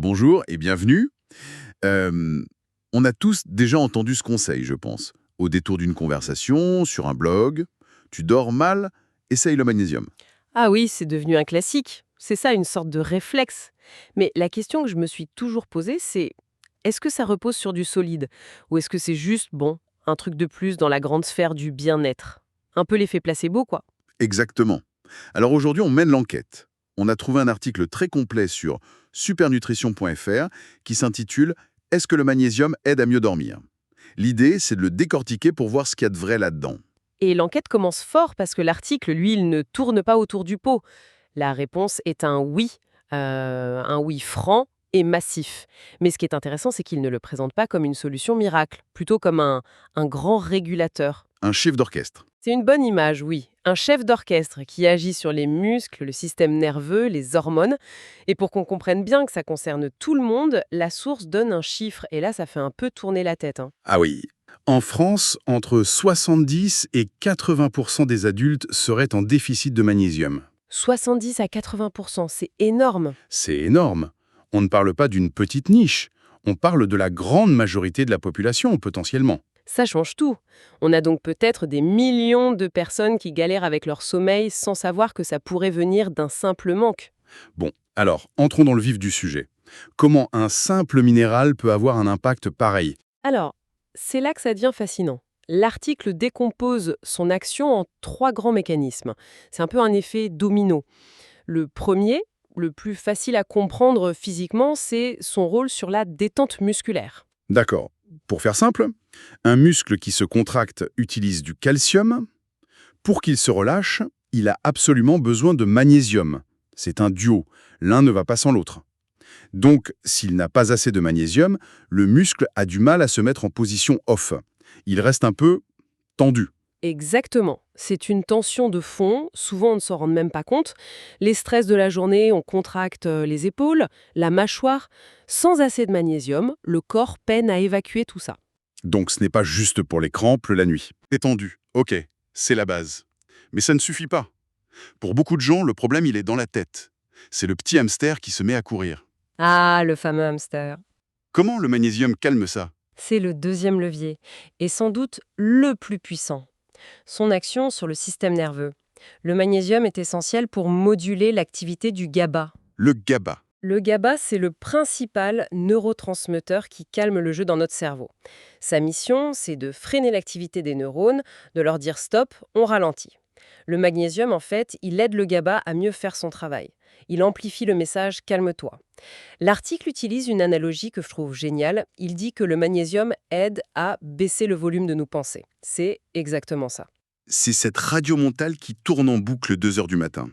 Bonjour et bienvenue. Euh, on a tous déjà entendu ce conseil, je pense. Au détour d'une conversation, sur un blog, tu dors mal, essaye le magnésium. Ah oui, c'est devenu un classique. C'est ça, une sorte de réflexe. Mais la question que je me suis toujours posée, c'est est-ce que ça repose sur du solide? Ou est-ce que c'est juste, bon, un truc de plus dans la grande sphère du bien-être? Un peu l'effet placebo, quoi. Exactement. Alors aujourd'hui, on mène l'enquête. On a trouvé un article très complet sur supernutrition.fr qui s'intitule Est-ce que le magnésium aide à mieux dormir? L'idée, c'est de le décortiquer pour voir ce qu'il y a de vrai là-dedans. Et l'enquête commence fort parce que l'article, lui, il ne tourne pas autour du pot. La réponse est un oui franc et massif. Mais ce qui est intéressant, c'est qu'il ne le présente pas comme une solution miracle, plutôt comme un grand régulateur. Un chef d'orchestre. C'est une bonne image, oui. Un chef d'orchestre qui agit sur les muscles, le système nerveux, les hormones. Et pour qu'on comprenne bien que ça concerne tout le monde, la source donne un chiffre. Et là, ça fait un peu tourner la tête, hein. Ah oui. En France, entre 70 et 80% des adultes seraient en déficit de magnésium. 70 à 80%, c'est énorme. C'est énorme. On ne parle pas d'une petite niche. On parle de la grande majorité de la population, potentiellement. Ça change tout. On a donc peut-être des millions de personnes qui galèrent avec leur sommeil sans savoir que ça pourrait venir d'un simple manque. Bon, alors, entrons dans le vif du sujet. Comment un simple minéral peut avoir un impact pareil? Alors, c'est là que ça devient fascinant. L'article décompose son action en trois grands mécanismes. C'est un peu un effet domino. Le premier, le plus facile à comprendre physiquement, c'est son rôle sur la détente musculaire. D'accord. Pour faire simple, un muscle qui se contracte utilise du calcium. Pour qu'il se relâche, il a absolument besoin de magnésium. C'est un duo. L'un ne va pas sans l'autre. Donc, s'il n'a pas assez de magnésium, le muscle a du mal à se mettre en position off. Il reste un peu tendu. Exactement. C'est une tension de fond, souvent on ne s'en rend même pas compte. Les stress de la journée, on contracte les épaules, la mâchoire. Sans assez de magnésium, le corps peine à évacuer tout ça. Donc ce n'est pas juste pour les crampes la nuit. Détendu, ok, c'est la base. Mais ça ne suffit pas. Pour beaucoup de gens, le problème il est dans la tête. C'est le petit hamster qui se met à courir. Ah, le fameux hamster. Comment le magnésium calme ça? C'est le deuxième levier, et sans doute le plus puissant. Son action sur le système nerveux. Le magnésium est essentiel pour moduler l'activité du GABA. Le GABA. Le GABA, c'est le principal neurotransmetteur qui calme le jeu dans notre cerveau. Sa mission, c'est de freiner l'activité des neurones, de leur dire stop, on ralentit. Le magnésium, en fait, il aide le GABA à mieux faire son travail. Il amplifie le message calme-toi. L'article utilise une analogie que je trouve géniale. Il dit que le magnésium aide à baisser le volume de nos pensées. C'est exactement ça. C'est cette radio mentale qui tourne en boucle 2 heures du matin.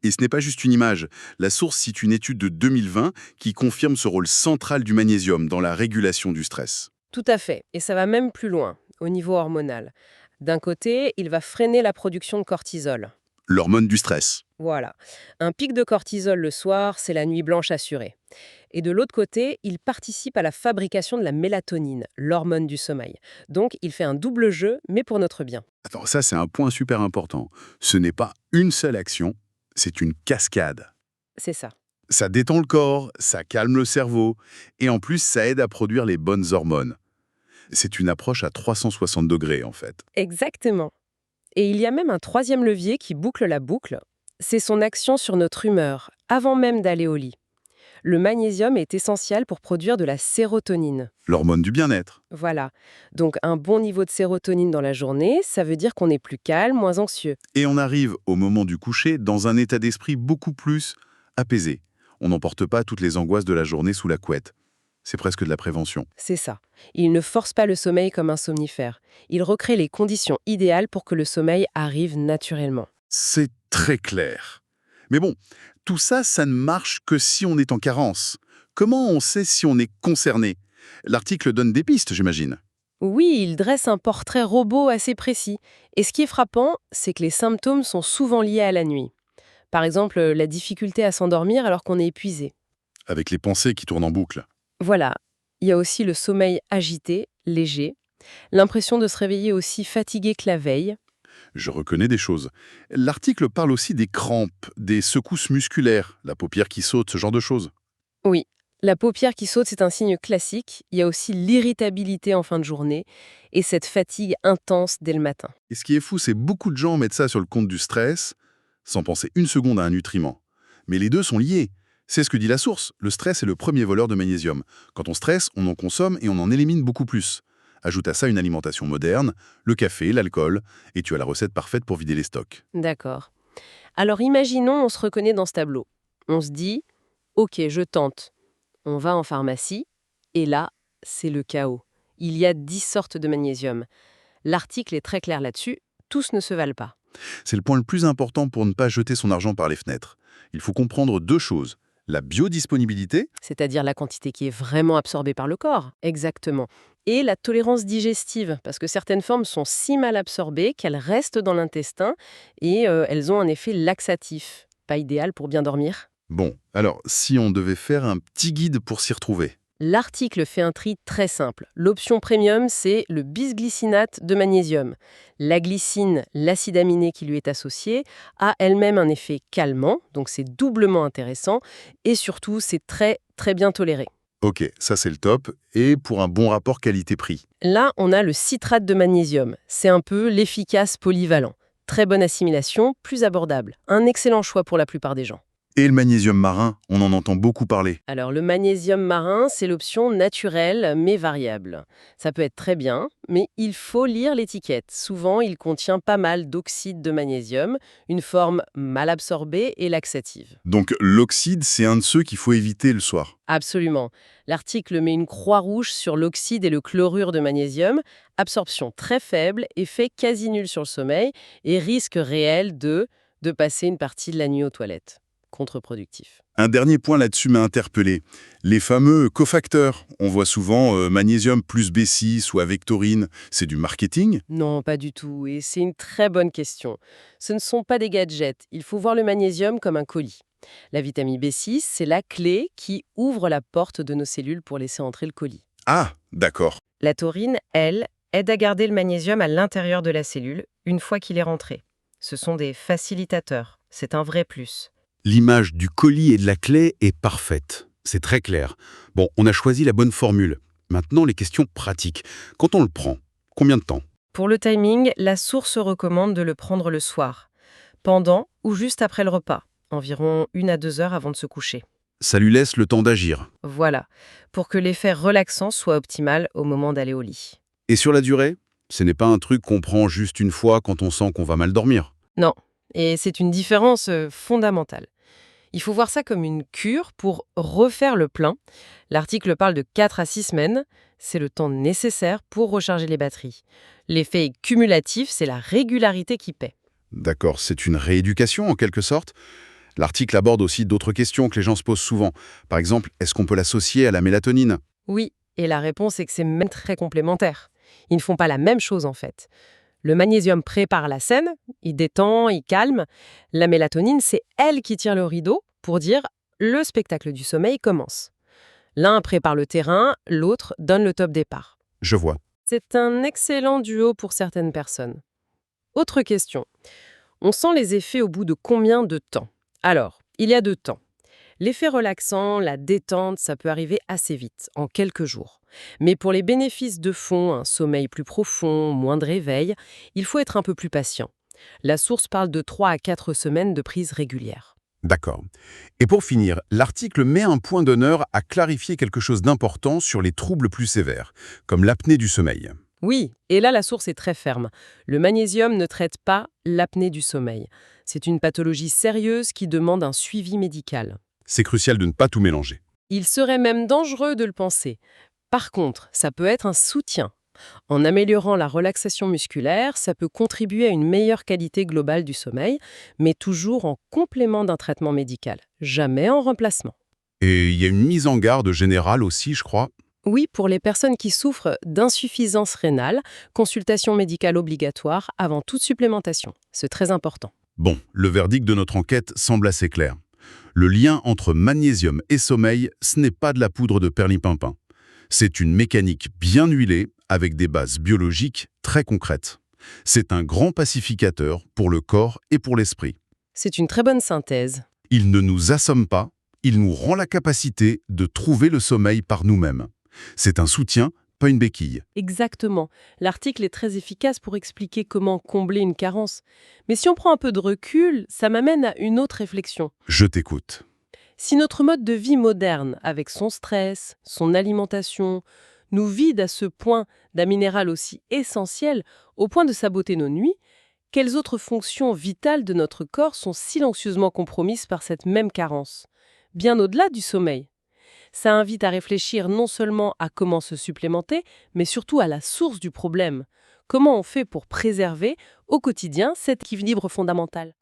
Et ce n'est pas juste une image. La source cite une étude de 2020 qui confirme ce rôle central du magnésium dans la régulation du stress. Tout à fait. Et ça va même plus loin, au niveau hormonal. D'un côté, il va freiner la production de cortisol. L'hormone du stress. Voilà. Un pic de cortisol le soir, c'est la nuit blanche assurée. Et de l'autre côté, il participe à la fabrication de la mélatonine, l'hormone du sommeil. Donc, il fait un double jeu, mais pour notre bien. Attends, ça c'est un point super important. Ce n'est pas une seule action, c'est une cascade. C'est ça. Ça détend le corps, ça calme le cerveau, et en plus ça aide à produire les bonnes hormones. C'est une approche à 360 degrés en fait. Exactement. Et il y a même un troisième levier qui boucle la boucle. C'est son action sur notre humeur, avant même d'aller au lit. Le magnésium est essentiel pour produire de la sérotonine. L'hormone du bien-être. Voilà. Donc un bon niveau de sérotonine dans la journée, ça veut dire qu'on est plus calme, moins anxieux. Et on arrive au moment du coucher dans un état d'esprit beaucoup plus apaisé. On n'emporte pas toutes les angoisses de la journée sous la couette. C'est presque de la prévention. C'est ça. Il ne force pas le sommeil comme un somnifère. Il recrée les conditions idéales pour que le sommeil arrive naturellement. C'est très clair. Mais bon, tout ça, ça ne marche que si on est en carence. Comment on sait si on est concerné? L'article donne des pistes, j'imagine. Oui, il dresse un portrait robot assez précis. Et ce qui est frappant, c'est que les symptômes sont souvent liés à la nuit. Par exemple, la difficulté à s'endormir alors qu'on est épuisé. Avec les pensées qui tournent en boucle. Voilà. Il y a aussi le sommeil agité, léger, l'impression de se réveiller aussi fatigué que la veille. Je reconnais des choses. L'article parle aussi des crampes, des secousses musculaires, la paupière qui saute, ce genre de choses. Oui, La paupière qui saute, c'est un signe classique. Il y a aussi l'irritabilité en fin de journée et cette fatigue intense dès le matin. Et ce qui est fou, c'est beaucoup de gens mettent ça sur le compte du stress, sans penser une seconde à un nutriment. Mais les deux sont liés. C'est ce que dit la source. Le stress est le premier voleur de magnésium. Quand on stresse, on en consomme et on en élimine beaucoup plus. Ajoute à ça une alimentation moderne, le café, l'alcool, et tu as la recette parfaite pour vider les stocks. D'accord. Alors imaginons, on se reconnaît dans ce tableau. On se dit, ok, je tente. On va en pharmacie, et là, c'est le chaos. Il y a 10 sortes de magnésium. L'article est très clair là-dessus, tous ne se valent pas. C'est le point le plus important pour ne pas jeter son argent par les fenêtres. Il faut comprendre deux choses. La biodisponibilité, C'est-à-dire la quantité qui est vraiment absorbée par le corps. Exactement. Et la tolérance digestive, parce que certaines formes sont si mal absorbées qu'elles restent dans l'intestin et elles ont un effet laxatif. Pas idéal pour bien dormir. bon, alors si on devait faire un petit guide pour s'y retrouver. L'article fait un tri très simple. L'option premium, c'est le bisglycinate de magnésium. La glycine, l'acide aminé qui lui est associé, a elle-même un effet calmant, donc c'est doublement intéressant, et surtout, c'est très, très bien toléré. Ok, ça c'est le top, et pour un bon rapport qualité-prix. Là, on a le citrate de magnésium. C'est un peu l'efficace polyvalent. Très bonne assimilation, plus abordable. Un excellent choix pour la plupart des gens. Et le magnésium marin, on en entend beaucoup parler. Alors, le magnésium marin, c'est l'option naturelle mais variable. Ça peut être très bien, mais il faut lire l'étiquette. Souvent, il contient pas mal d'oxyde de magnésium, une forme mal absorbée et laxative. Donc l'oxyde, c'est un de ceux qu'il faut éviter le soir. Absolument. L'article met une croix rouge sur l'oxyde et le chlorure de magnésium, absorption très faible, effet quasi nul sur le sommeil et risque réel de passer une partie de la nuit aux toilettes. Contre-productif. Un dernier point là-dessus m'a interpellé. Les fameux cofacteurs. On voit souvent magnésium plus B6 ou Avectorine. C'est du marketing? Non, pas du tout, et c'est une très bonne question. Ce ne sont pas des gadgets, il faut voir le magnésium comme un colis. La vitamine B6, c'est la clé qui ouvre la porte de nos cellules pour laisser entrer le colis. Ah, d'accord. La taurine, elle, aide à garder le magnésium à l'intérieur de la cellule une fois qu'il est rentré. Ce sont des facilitateurs, c'est un vrai plus. L'image du colis et de la clé est parfaite. C'est très clair. Bon, on a choisi la bonne formule. Maintenant, les questions pratiques. Quand on le prend, combien de temps? Pour le timing, la source recommande de le prendre le soir, pendant ou juste après le repas, environ 1 à 2 heures avant de se coucher. Ça lui laisse le temps d'agir. Voilà, pour que l'effet relaxant soit optimal au moment d'aller au lit. Et sur la durée? Ce n'est pas un truc qu'on prend juste une fois quand on sent qu'on va mal dormir. Non, et c'est une différence fondamentale. Il faut voir ça comme une cure pour refaire le plein. L'article parle de 4 à 6 semaines. C'est le temps nécessaire pour recharger les batteries. L'effet est cumulatif, c'est la régularité qui paie. D'accord, c'est une rééducation en quelque sorte. L'article aborde aussi d'autres questions que les gens se posent souvent. Par exemple, est-ce qu'on peut l'associer à la mélatonine? Oui, et la réponse est que c'est même très complémentaire. Ils ne font pas la même chose en fait. Le magnésium prépare la scène, il détend, il calme. La mélatonine, c'est elle qui tire le rideau pour dire « le spectacle du sommeil commence ». L'un prépare le terrain, l'autre donne le top départ. Je vois. C'est un excellent duo pour certaines personnes. Autre question. On sent les effets au bout de combien de temps? Alors, il y a 2 temps. L'effet relaxant, la détente, ça peut arriver assez vite, en quelques jours. Mais pour les bénéfices de fond, un sommeil plus profond, moins de réveil, il faut être un peu plus patient. La source parle de 3 à 4 semaines de prise régulière. D'accord. Et pour finir, l'article met un point d'honneur à clarifier quelque chose d'important sur les troubles plus sévères, comme l'apnée du sommeil. Oui, et là la source est très ferme. Le magnésium ne traite pas l'apnée du sommeil. C'est une pathologie sérieuse qui demande un suivi médical. C'est crucial de ne pas tout mélanger. Il serait même dangereux de le penser. Par contre, ça peut être un soutien. En améliorant la relaxation musculaire, ça peut contribuer à une meilleure qualité globale du sommeil, mais toujours en complément d'un traitement médical, jamais en remplacement. Et il y a une mise en garde générale aussi, je crois. Oui, pour les personnes qui souffrent d'insuffisance rénale, consultation médicale obligatoire avant toute supplémentation. C'est très important. Bon, le verdict de notre enquête semble assez clair. Le lien entre magnésium et sommeil, ce n'est pas de la poudre de perlipimpin. C'est une mécanique bien huilée avec des bases biologiques très concrètes. C'est un grand pacificateur pour le corps et pour l'esprit. C'est une très bonne synthèse. Il ne nous assomme pas, Il nous rend la capacité de trouver le sommeil par nous-mêmes. C'est un soutien, pas une béquille. Exactement. L'article est très efficace pour expliquer comment combler une carence. Mais si on prend un peu de recul, ça m'amène à une autre réflexion. Je t'écoute. Si notre mode de vie moderne, avec son stress, son alimentation, nous vide à ce point d'un minéral aussi essentiel, au point de saboter nos nuits, quelles autres fonctions vitales de notre corps sont silencieusement compromises par cette même carence, bien au-delà du sommeil? Ça invite à réfléchir non seulement à comment se supplémenter, mais surtout à la source du problème. Comment on fait pour préserver au quotidien cet équilibre fondamental?